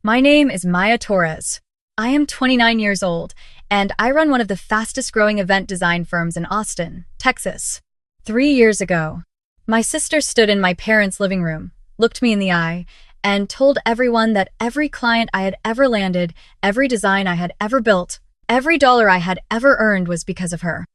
My name is Maya Torres. I am 29 years old, and I run one of the fastest-growing event design firms in Austin, Texas. 3 years ago, my sister stood in my parents' living room, looked me in the eye, and told everyone that every client I had ever landed, every design I had ever built, every dollar I had ever earned was because of her.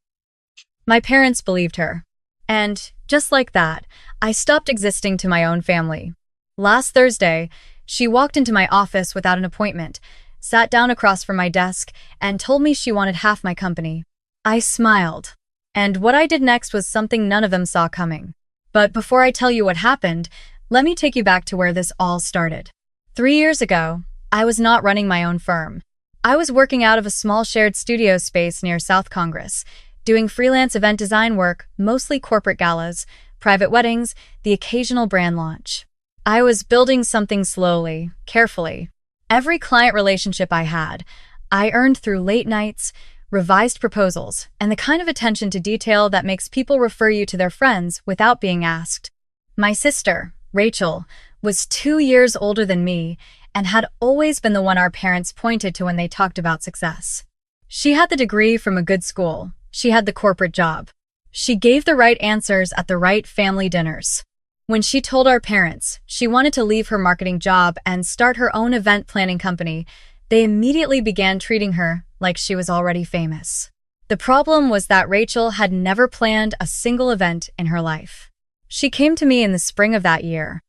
My parents believed her. And, just like that, I stopped existing to my own family. Last Thursday, she walked into my office without an appointment, sat down across from my desk, and told me she wanted half my company. I smiled. And what I did next was something none of them saw coming. But before I tell you what happened, let me take you back to where this all started. 3 years ago, I was not running my own firm. I was working out of a small shared studio space near South Congress, doing freelance event design work, mostly corporate galas, private weddings, the occasional brand launch. I was building something slowly, carefully. Every client relationship I had, I earned through late nights, revised proposals, and the kind of attention to detail that makes people refer you to their friends without being asked. My sister, Rachel, was 2 years older than me and had always been the one our parents pointed to when they talked about success. She had the degree from a good school. She had the corporate job. She gave the right answers at the right family dinners. When she told our parents she wanted to leave her marketing job and start her own event planning company, they immediately began treating her like she was already famous. The problem was that Rachel had never planned a single event in her life. She came to me in the spring of that year.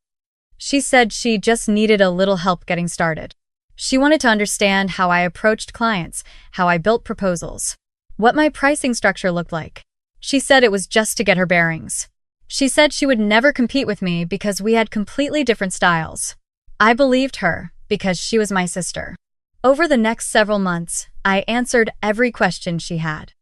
She said she just needed a little help getting started. She wanted to understand how I approached clients, how I built proposals, what my pricing structure looked like. She said it was just to get her bearings. She said she would never compete with me because we had completely different styles. I believed her because she was my sister. Over the next several months, I answered every question she had.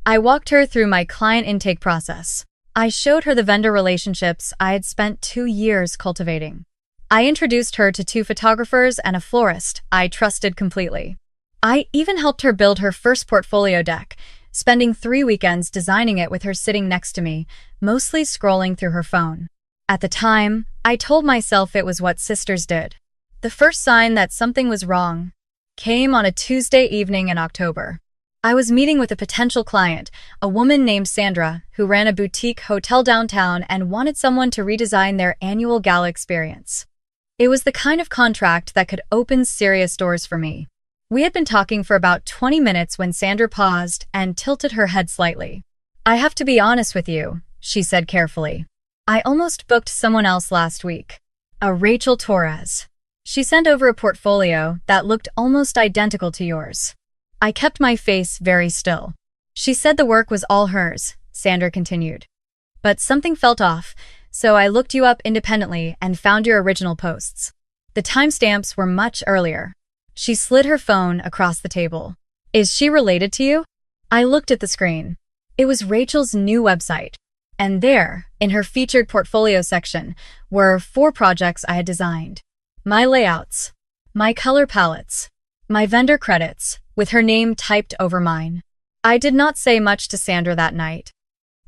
I walked her through my client intake process. I showed her the vendor relationships I had spent 2 years cultivating. I introduced her to 2 photographers and a florist I trusted completely. I even helped her build her first portfolio deck, spending 3 weekends designing it with her sitting next to me, mostly scrolling through her phone. At the time, I told myself it was what sisters did. The first sign that something was wrong came on a Tuesday evening in October. I was meeting with a potential client, a woman named Sandra, who ran a boutique hotel downtown and wanted someone to redesign their annual gala experience. It was the kind of contract that could open serious doors for me. We had been talking for about 20 minutes when Sandra paused and tilted her head slightly. "I have to be honest with you," she said carefully. "I almost booked someone else last week. A Rachel Torres. She sent over a portfolio that looked almost identical to yours." I kept my face very still. "She said the work was all hers," Sandra continued. "But something felt off, so I looked you up independently and found your original posts. The timestamps were much earlier." She slid her phone across the table. "Is she related to you?" I looked at the screen. It was Rachel's new website. And there, in her featured portfolio section, were 4 projects I had designed. My layouts, my color palettes, my vendor credits, with her name typed over mine. I did not say much to Sandra that night.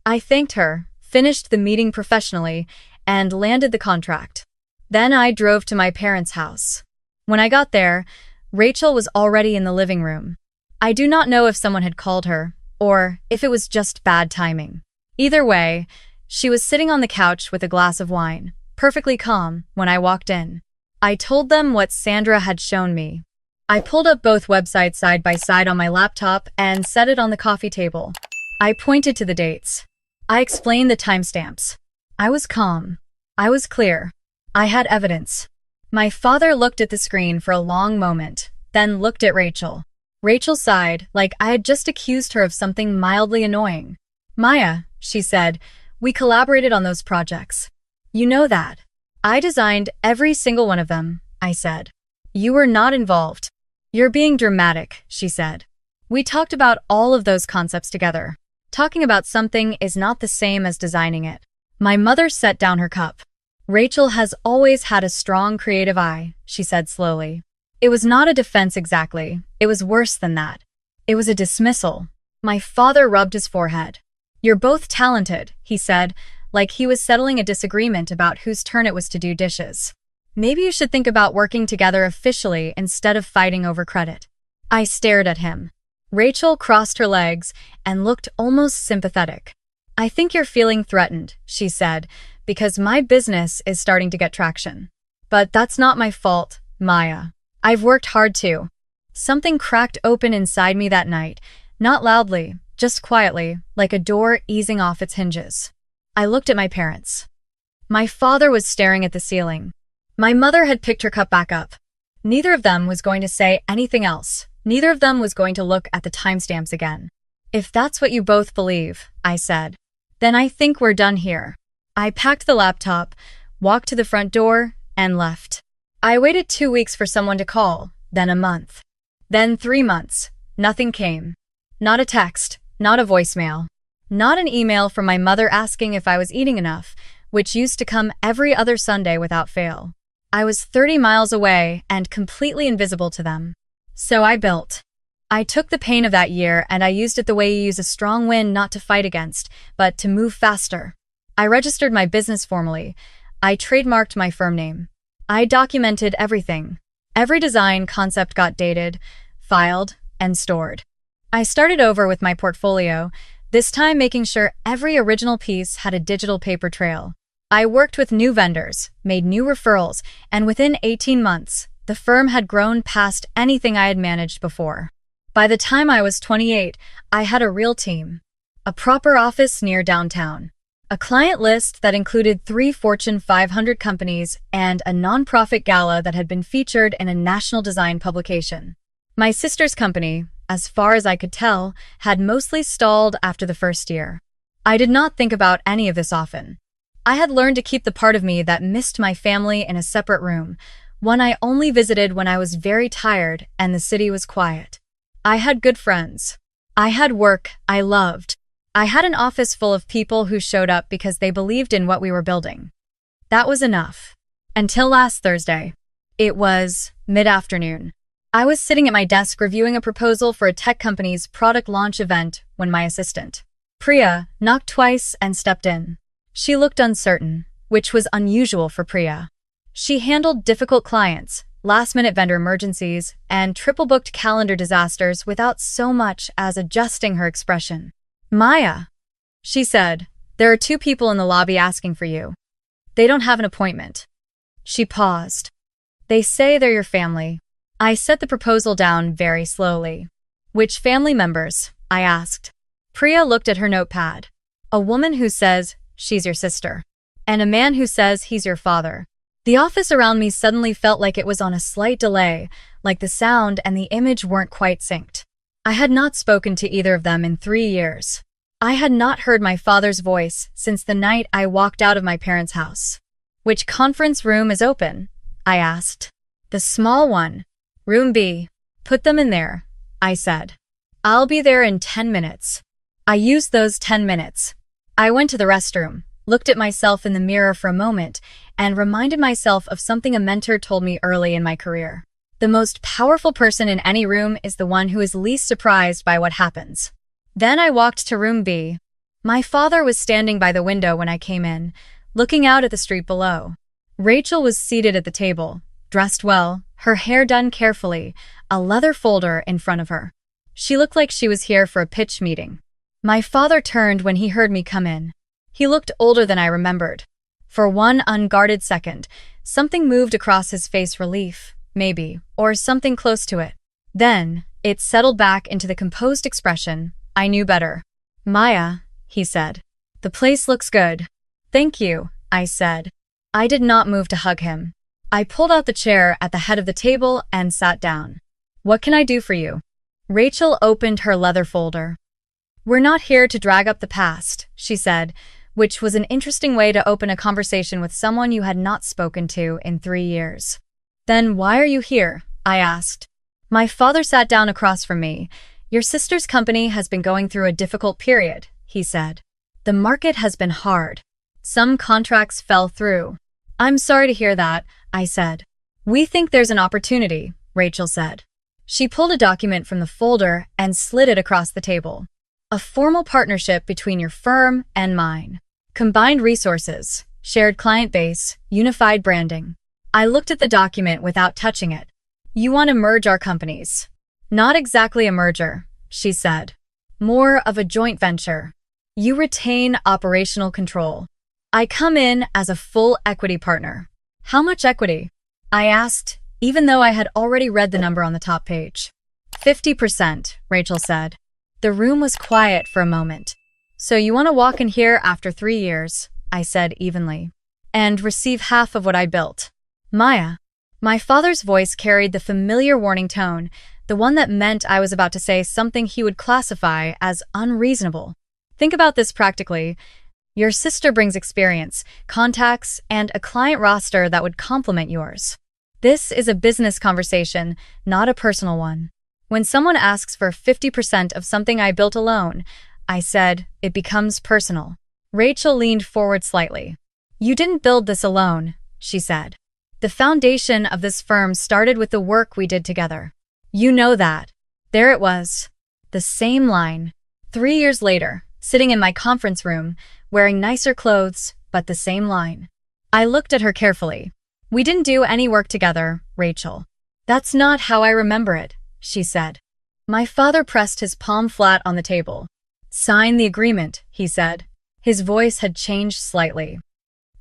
I thanked her, finished the meeting professionally, and landed the contract. Then I drove to my parents' house. When I got there, Rachel was already in the living room. I do not know if someone had called her, or if it was just bad timing. Either way, she was sitting on the couch with a glass of wine, perfectly calm, when I walked in. I told them what Sandra had shown me. I pulled up both websites side by side on my laptop and set it on the coffee table. I pointed to the dates. I explained the timestamps. I was calm. I was clear. I had evidence. My father looked at the screen for a long moment, then looked at Rachel. Rachel sighed, like I had just accused her of something mildly annoying. "Maya," she said, "we collaborated on those projects. You know that." "I designed every single one of them," I said. "You were not involved." "You're being dramatic," she said. "We talked about all of those concepts together. Talking about something is not the same as designing it." My mother set down her cup. "Rachel has always had a strong creative eye," she said slowly. It was not a defense exactly. It was worse than that. It was a dismissal. My father rubbed his forehead. "You're both talented," he said, like he was settling a disagreement about whose turn it was to do dishes. Maybe you should think about working together officially instead of fighting over credit. I stared at him. Rachel crossed her legs and looked almost sympathetic. I think you're feeling threatened, she said, because my business is starting to get traction. But that's not my fault, Maya. I've worked hard too. Something cracked open inside me that night, not loudly, just quietly, like a door easing off its hinges. I looked at my parents. My father was staring at the ceiling. My mother had picked her cup back up. Neither of them was going to say anything else. Neither of them was going to look at the timestamps again. If that's what you both believe, I said, then I think we're done here. I packed the laptop, walked to the front door, and left. I waited 2 weeks for someone to call, then a month. Then 3 months. Nothing came. Not a text, not a voicemail. Not an email from my mother asking if I was eating enough, which used to come every other Sunday without fail. I was 30 miles away and completely invisible to them. So I built. I took the pain of that year and I used it the way you use a strong wind not to fight against, but to move faster. I registered my business formally. I trademarked my firm name. I documented everything. Every design concept got dated, filed, and stored. I started over with my portfolio, this time making sure every original piece had a digital paper trail. I worked with new vendors, made new referrals, and within 18 months, the firm had grown past anything I had managed before. By the time I was 28, I had a real team. A proper office near downtown. A client list that included 3 Fortune 500 companies and a nonprofit gala that had been featured in a national design publication. My sister's company, as far as I could tell, had mostly stalled after the first year. I did not think about any of this often. I had learned to keep the part of me that missed my family in a separate room, one I only visited when I was very tired and the city was quiet. I had good friends. I had work I loved. I had an office full of people who showed up because they believed in what we were building. That was enough. Until last Thursday. It was mid-afternoon. I was sitting at my desk reviewing a proposal for a tech company's product launch event when my assistant, Priya, knocked twice and stepped in. She looked uncertain, which was unusual for Priya. She handled difficult clients, last-minute vendor emergencies, and triple-booked calendar disasters without so much as adjusting her expression. Maya, she said, there are 2 people in the lobby asking for you. They don't have an appointment. She paused. They say they're your family. I set the proposal down very slowly. Which family members? I asked. Priya looked at her notepad. A woman who says she's your sister, and a man who says he's your father. The office around me suddenly felt like it was on a slight delay, like the sound and the image weren't quite synced. I had not spoken to either of them in 3 years. I had not heard my father's voice since the night I walked out of my parents' house. Which conference room is open? I asked. The small one. Room B. Put them in there, I said. I'll be there in 10 minutes. I used those 10 minutes. I went to the restroom, looked at myself in the mirror for a moment, and reminded myself of something a mentor told me early in my career. The most powerful person in any room is the one who is least surprised by what happens. Then I walked to room B. My father was standing by the window when I came in, looking out at the street below. Rachel was seated at the table, dressed well, her hair done carefully, a leather folder in front of her. She looked like she was here for a pitch meeting. My father turned when he heard me come in. He looked older than I remembered. For one unguarded second, something moved across his face, relief, maybe, or something close to it. Then, it settled back into the composed expression I knew better. Maya, he said. The place looks good. Thank you, I said. I did not move to hug him. I pulled out the chair at the head of the table and sat down. What can I do for you? Rachel opened her leather folder. We're not here to drag up the past, she said, which was an interesting way to open a conversation with someone you had not spoken to in 3 years. Then why are you here? I asked. My father sat down across from me. Your sister's company has been going through a difficult period, he said. The market has been hard. Some contracts fell through. I'm sorry to hear that, I said. We think there's an opportunity, Rachel said. She pulled a document from the folder and slid it across the table. A formal partnership between your firm and mine. Combined resources, shared client base, unified branding. I looked at the document without touching it. You want to merge our companies. Not exactly a merger, she said. More of a joint venture. You retain operational control. I come in as a full equity partner. How much equity? I asked, even though I had already read the number on the top page. 50%, Rachel said. The room was quiet for a moment. So you want to walk in here after 3 years, I said evenly, and receive half of what I built. Maya. My father's voice carried the familiar warning tone, the one that meant I was about to say something he would classify as unreasonable. Think about this practically. Your sister brings experience, contacts, and a client roster that would complement yours. This is a business conversation, not a personal one. When someone asks for 50% of something I built alone, I said, it becomes personal. Rachel leaned forward slightly. You didn't build this alone, she said. The foundation of this firm started with the work we did together. You know that. There it was. The same line. 3 years later, sitting in my conference room, wearing nicer clothes, but the same line. I looked at her carefully. We didn't do any work together, Rachel. That's not how I remember it, she said. My father pressed his palm flat on the table. Sign the agreement, he said. His voice had changed slightly.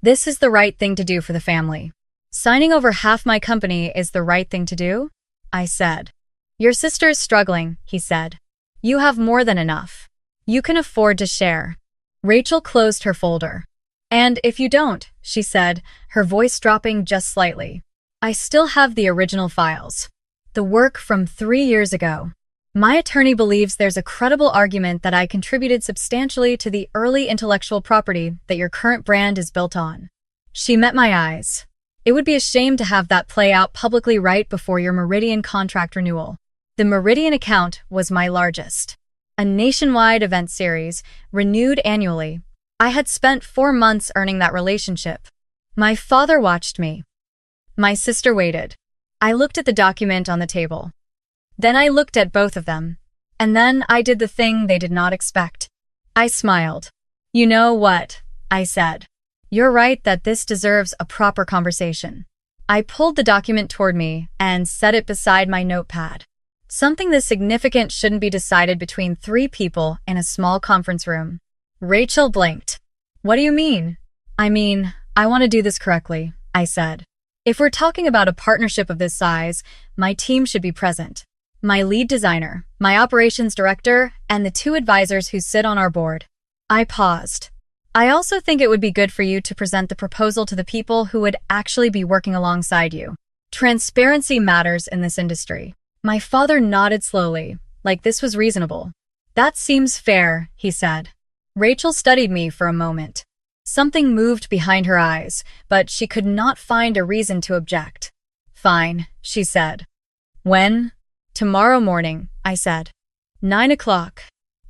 This is the right thing to do for the family. Signing over half my company is the right thing to do? I said. Your sister is struggling, he said. You have more than enough. You can afford to share. Rachel closed her folder. And if you don't, she said, her voice dropping just slightly. I still have the original files. The work from 3 years ago. My attorney believes there's a credible argument that I contributed substantially to the early intellectual property that your current brand is built on. She met my eyes. It would be a shame to have that play out publicly right before your Meridian contract renewal. The Meridian account was my largest. A nationwide event series, renewed annually. I had spent 4 months earning that relationship. My father watched me. My sister waited. I looked at the document on the table. Then I looked at both of them. And then I did the thing they did not expect. I smiled. You know what? I said. You're right that this deserves a proper conversation. I pulled the document toward me and set it beside my notepad. Something this significant shouldn't be decided between 3 people in a small conference room. Rachel blinked. What do you mean? I mean, I want to do this correctly, I said. If we're talking about a partnership of this size, my team should be present. My lead designer, my operations director, and the 2 advisors who sit on our board. I paused. I also think it would be good for you to present the proposal to the people who would actually be working alongside you. Transparency matters in this industry. My father nodded slowly, like this was reasonable. That seems fair, he said. Rachel studied me for a moment. Something moved behind her eyes, but she could not find a reason to object. Fine, she said. When? Tomorrow morning, I said. 9 o'clock.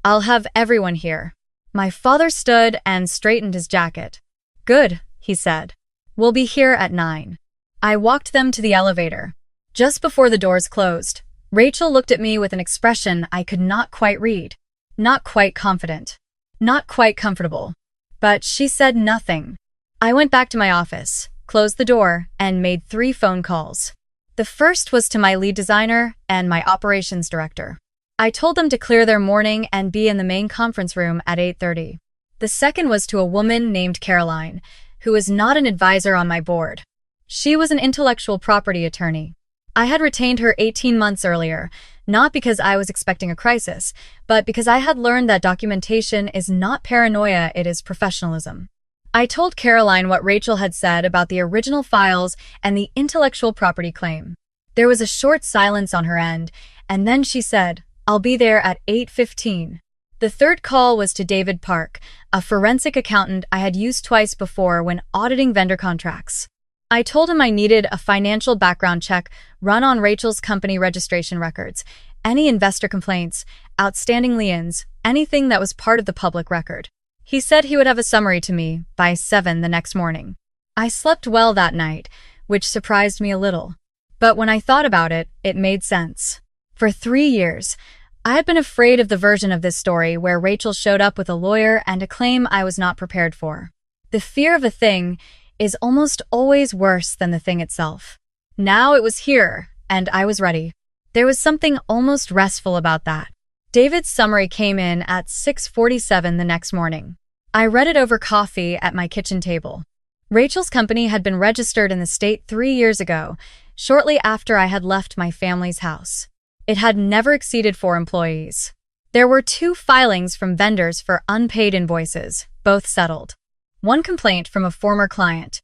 I'll have everyone here. My father stood and straightened his jacket. Good, he said. We'll be here at 9. I walked them to the elevator. Just before the doors closed, Rachel looked at me with an expression I could not quite read. Not quite confident. Not quite comfortable. But she said nothing. I went back to my office, closed the door, and made 3 phone calls. The first was to my lead designer and my operations director. I told them to clear their morning and be in the main conference room at 8:30. The second was to a woman named Caroline, who was not an advisor on my board. She was an intellectual property attorney. I had retained her 18 months earlier, not because I was expecting a crisis, but because I had learned that documentation is not paranoia, it is professionalism. I told Caroline what Rachel had said about the original files and the intellectual property claim. There was a short silence on her end, and then she said, I'll be there at 8:15. The third call was to David Park, a forensic accountant I had used twice before when auditing vendor contracts. I told him I needed a financial background check run on Rachel's company registration records, any investor complaints, outstanding liens, anything that was part of the public record. He said he would have a summary to me by 7 the next morning. I slept well that night, which surprised me a little. But when I thought about it, it made sense. For 3 years, I had been afraid of the version of this story where Rachel showed up with a lawyer and a claim I was not prepared for. The fear of a thing, is almost always worse than the thing itself. Now it was here, and I was ready. There was something almost restful about that. David's summary came in at 6:47 the next morning. I read it over coffee at my kitchen table. Rachel's company had been registered in the state 3 years ago, shortly after I had left my family's house. It had never exceeded 4 employees. There were 2 filings from vendors for unpaid invoices, both settled. 1 complaint from a former client,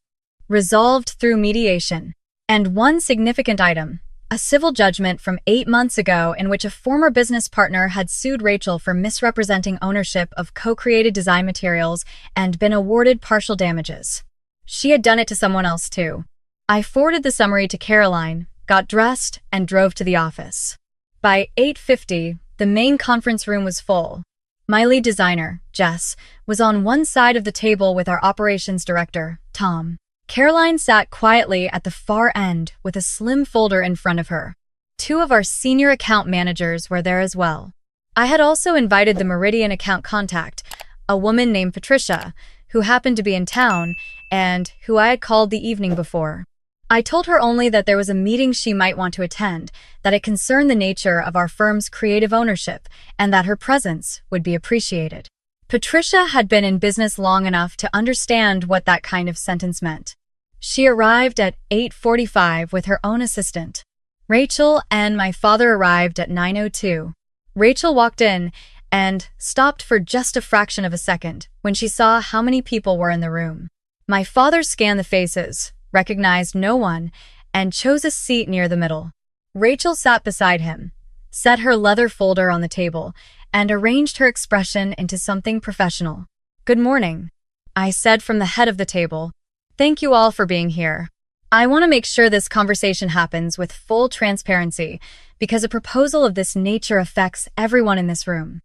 resolved through mediation, and 1 significant item, a civil judgment from 8 months ago in which a former business partner had sued Rachel for misrepresenting ownership of co-created design materials and been awarded partial damages. She had done it to someone else too. I forwarded the summary to Caroline, got dressed, and drove to the office. By 8:50, the main conference room was full. My lead designer, Jess, was on one side of the table with our operations director, Tom. Caroline sat quietly at the far end with a slim folder in front of her. 2 of our senior account managers were there as well. I had also invited the Meridian account contact, a woman named Patricia, who happened to be in town and who I had called the evening before. I told her only that there was a meeting she might want to attend, that it concerned the nature of our firm's creative ownership, and that her presence would be appreciated. Patricia had been in business long enough to understand what that kind of sentence meant. She arrived at 8:45 with her own assistant. Rachel and my father arrived at 9:02. Rachel walked in and stopped for just a fraction of a second when she saw how many people were in the room. My father scanned the faces, recognized no one, and chose a seat near the middle. Rachel sat beside him, set her leather folder on the table, and arranged her expression into something professional. "Good morning," I said from the head of the table. "Thank you all for being here. I want to make sure this conversation happens with full transparency because a proposal of this nature affects everyone in this room."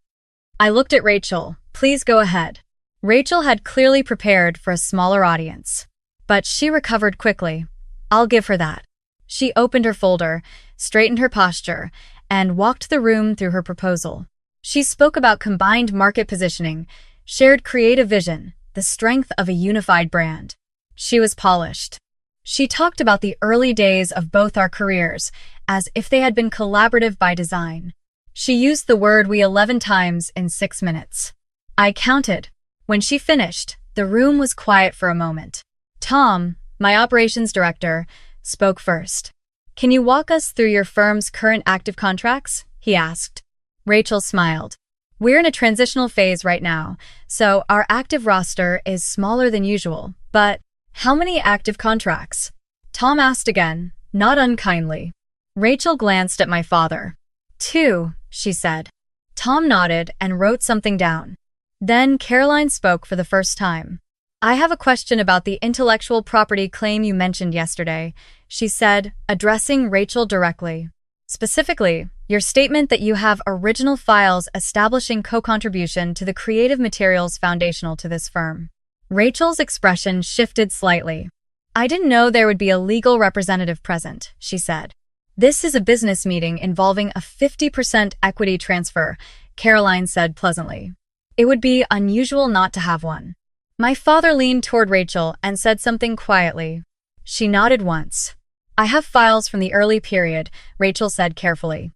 I looked at Rachel. "Please go ahead." Rachel had clearly prepared for a smaller audience, but she recovered quickly. I'll give her that. She opened her folder, straightened her posture, and walked the room through her proposal. She spoke about combined market positioning, shared creative vision, the strength of a unified brand. She was polished. She talked about the early days of both our careers as if they had been collaborative by design. She used the word "we" 11 times in 6 minutes. I counted. When she finished, the room was quiet for a moment. Tom, my operations director, spoke first. "Can you walk us through your firm's current active contracts?" he asked. Rachel smiled. "We're in a transitional phase right now, so our active roster is smaller than usual, but how many active contracts?" Tom asked again, not unkindly. Rachel glanced at my father. "2, she said. Tom nodded and wrote something down. Then Caroline spoke for the first time. "I have a question about the intellectual property claim you mentioned yesterday," she said, addressing Rachel directly. "Specifically, your statement that you have original files establishing co-contribution to the creative materials foundational to this firm." Rachel's expression shifted slightly. "I didn't know there would be a legal representative present," she said. "This is a business meeting involving a 50% equity transfer," Caroline said pleasantly. "It would be unusual not to have one." My father leaned toward Rachel and said something quietly. She nodded once. "I have files from the early period," Rachel said carefully.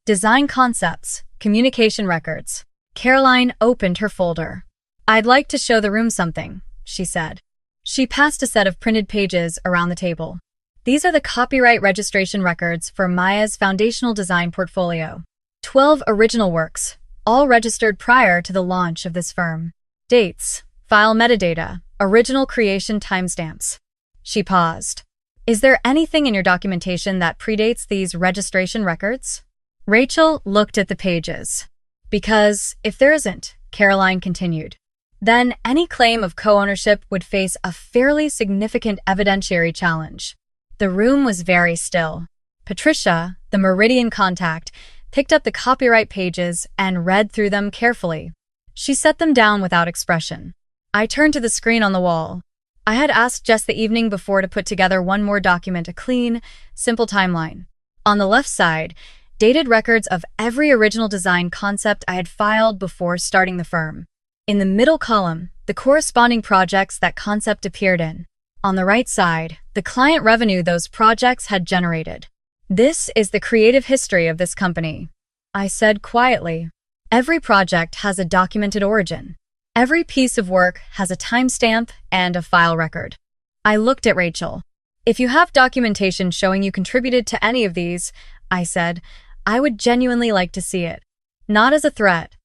"Design concepts, communication records." Caroline opened her folder. "I'd like to show the room something," she said. She passed a set of printed pages around the table. "These are the copyright registration records for Maya's foundational design portfolio. 12 original works, all registered prior to the launch of this firm. Dates, file metadata, original creation timestamps." She paused. "Is there anything in your documentation that predates these registration records?" Rachel looked at the pages. "Because if there isn't," Caroline continued, "then any claim of co-ownership would face a fairly significant evidentiary challenge." The room was very still. Patricia, the Meridian contact, picked up the copyright pages and read through them carefully. She set them down without expression. I turned to the screen on the wall. I had asked Jess the evening before to put together one more document, a clean, simple timeline. On the left side, dated records of every original design concept I had filed before starting the firm. In the middle column, the corresponding projects that concept appeared in. On the right side, the client revenue those projects had generated. This is the creative history of this company, I said quietly. Every project has a documented origin. Every piece of work has a timestamp and a file record. I looked at Rachel. If you have documentation showing you contributed to any of these, I said, I would genuinely like to see it. Not as a threat,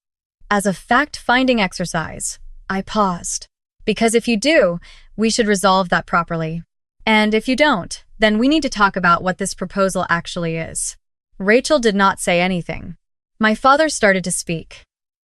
as a fact-finding exercise. I paused. Because if you do, we should resolve that properly. And if you don't, then we need to talk about what this proposal actually is. Rachel did not say anything. My father started to speak.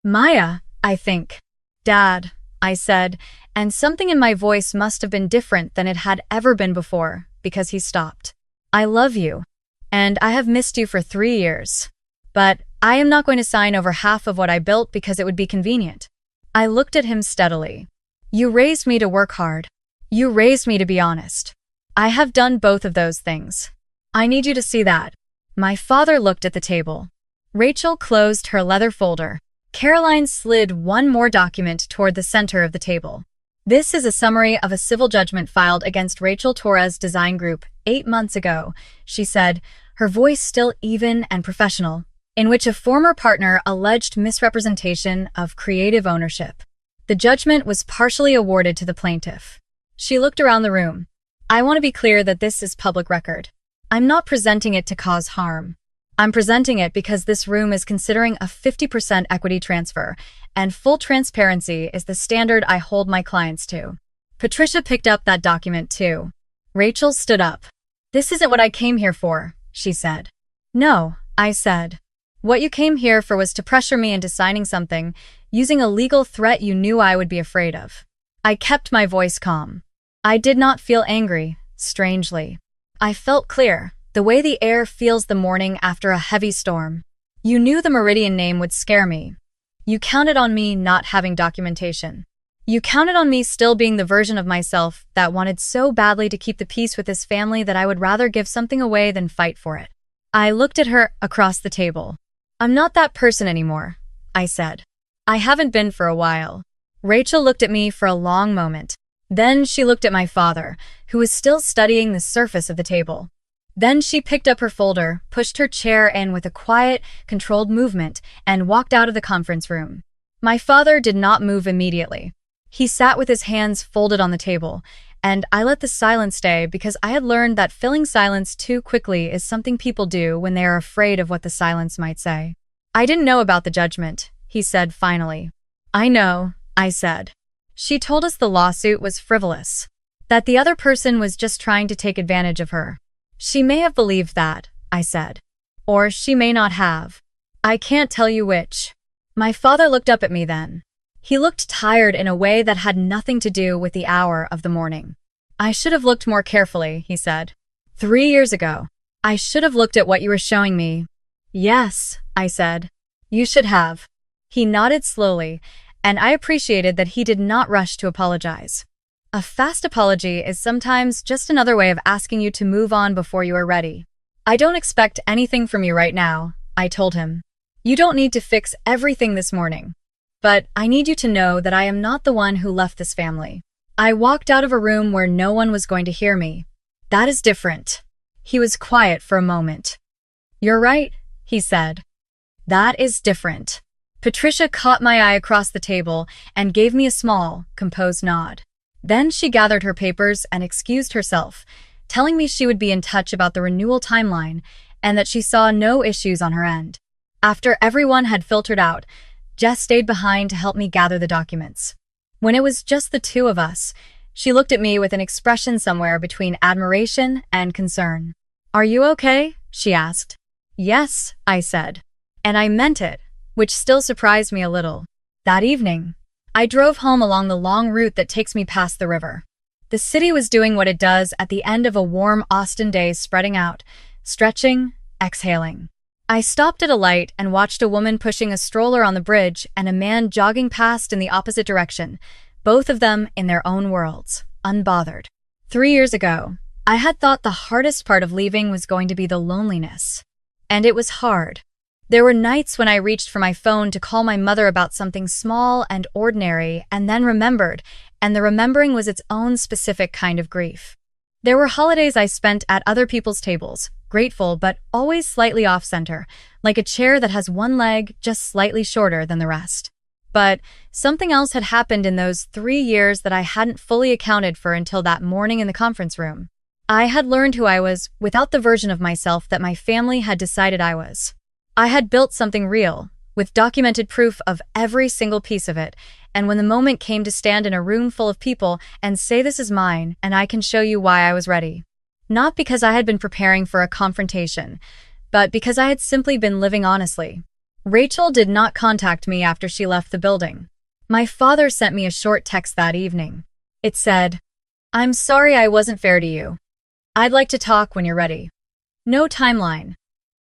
Maya, I think. Dad, I said, and something in my voice must have been different than it had ever been before, because he stopped. I love you, and I have missed you for 3 years. But I am not going to sign over half of what I built because it would be convenient. I looked at him steadily. You raised me to work hard. You raised me to be honest. I have done both of those things. I need you to see that. My father looked at the table. Rachel closed her leather folder. Caroline slid one more document toward the center of the table. This is a summary of a civil judgment filed against Rachel Torres Design Group 8 months ago, she said, her voice still even and professional, in which a former partner alleged misrepresentation of creative ownership. The judgment was partially awarded to the plaintiff. She looked around the room. I want to be clear that this is public record. I'm not presenting it to cause harm. I'm presenting it because this room is considering a 50% equity transfer, and full transparency is the standard I hold my clients to. Patricia picked up that document too. Rachel stood up. This isn't what I came here for, she said. No, I said. What you came here for was to pressure me into signing something, using a legal threat you knew I would be afraid of. I kept my voice calm. I did not feel angry, strangely. I felt clear. The way the air feels the morning after a heavy storm. You knew the Meridian name would scare me. You counted on me not having documentation. You counted on me still being the version of myself that wanted so badly to keep the peace with this family that I would rather give something away than fight for it. I looked at her across the table. I'm not that person anymore, I said. I haven't been for a while. Rachel looked at me for a long moment. Then she looked at my father, who was still studying the surface of the table. Then she picked up her folder, pushed her chair in with a quiet, controlled movement, and walked out of the conference room. My father did not move immediately. He sat with his hands folded on the table, and I let the silence stay because I had learned that filling silence too quickly is something people do when they are afraid of what the silence might say. I didn't know about the judgment, he said finally. I know, I said. She told us the lawsuit was frivolous, that the other person was just trying to take advantage of her. She may have believed that, I said. Or she may not have. I can't tell you which. My father looked up at me then. He looked tired in a way that had nothing to do with the hour of the morning. I should have looked more carefully, he said. 3 years ago. I should have looked at what you were showing me. Yes, I said. You should have. He nodded slowly, and I appreciated that he did not rush to apologize. A fast apology is sometimes just another way of asking you to move on before you are ready. I don't expect anything from you right now, I told him. You don't need to fix everything this morning. But I need you to know that I am not the one who left this family. I walked out of a room where no one was going to hear me. That is different. He was quiet for a moment. You're right, he said. That is different. Patricia caught my eye across the table and gave me a small, composed nod. Then she gathered her papers and excused herself, telling me she would be in touch about the renewal timeline and that she saw no issues on her end. After everyone had filtered out, Jess stayed behind to help me gather the documents. When it was just the two of us, she looked at me with an expression somewhere between admiration and concern. Are you okay? She asked. Yes, I said. And I meant it, which still surprised me a little. That evening, I drove home along the long route that takes me past the river. The city was doing what it does at the end of a warm Austin day, spreading out, stretching, exhaling. I stopped at a light and watched a woman pushing a stroller on the bridge and a man jogging past in the opposite direction, both of them in their own worlds, unbothered. 3 years ago, I had thought the hardest part of leaving was going to be the loneliness. And it was hard. There were nights when I reached for my phone to call my mother about something small and ordinary and then remembered and the remembering was its own specific kind of grief. There were holidays I spent at other people's tables, grateful but always slightly off-center, like a chair that has one leg just slightly shorter than the rest. But something else had happened in those 3 years that I hadn't fully accounted for until that morning in the conference room. I had learned who I was without the version of myself that my family had decided I was. I had built something real, with documented proof of every single piece of it, and when the moment came to stand in a room full of people and say this is mine and I can show you why, I was ready. Not because I had been preparing for a confrontation, but because I had simply been living honestly. Rachel did not contact me after she left the building. My father sent me a short text that evening. It said, "I'm sorry I wasn't fair to you. I'd like to talk when you're ready." No timeline.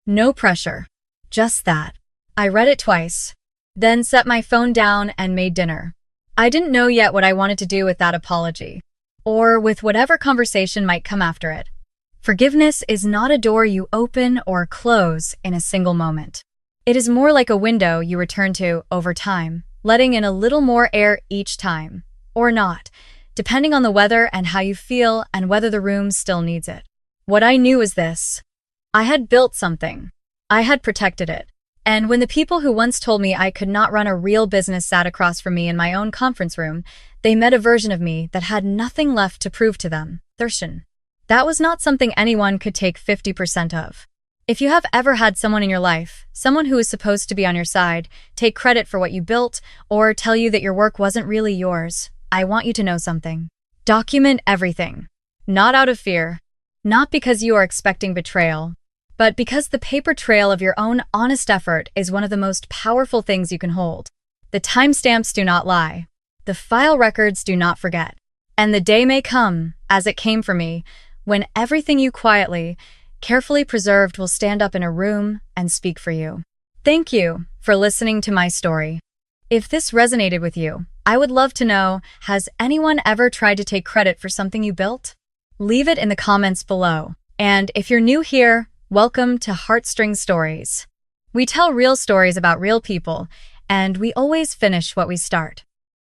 No pressure. Just that. I read it twice, then set my phone down and made dinner. I didn't know yet what I wanted to do with that apology, or with whatever conversation might come after it. Forgiveness is not a door you open or close in a single moment. It is more like a window you return to over time, letting in a little more air each time, or not, depending on the weather and how you feel and whether the room still needs it. What I knew was this: I had built something. I had protected it. And when the people who once told me I could not run a real business sat across from me in my own conference room, they met a version of me that had nothing left to prove to them. That was not something anyone could take 50% of. If you have ever had someone in your life, someone who is supposed to be on your side, take credit for what you built, or tell you that your work wasn't really yours, I want you to know something. Document everything. Not out of fear. Not because you are expecting betrayal, but because the paper trail of your own honest effort is one of the most powerful things you can hold. The timestamps do not lie. The file records do not forget. And the day may come, as it came for me, when everything you quietly, carefully preserved will stand up in a room and speak for you. Thank you for listening to my story. If this resonated with you, I would love to know, has anyone ever tried to take credit for something you built? Leave it in the comments below. And if you're new here, welcome to Heartstring Stories. We tell real stories about real people, and we always finish what we start.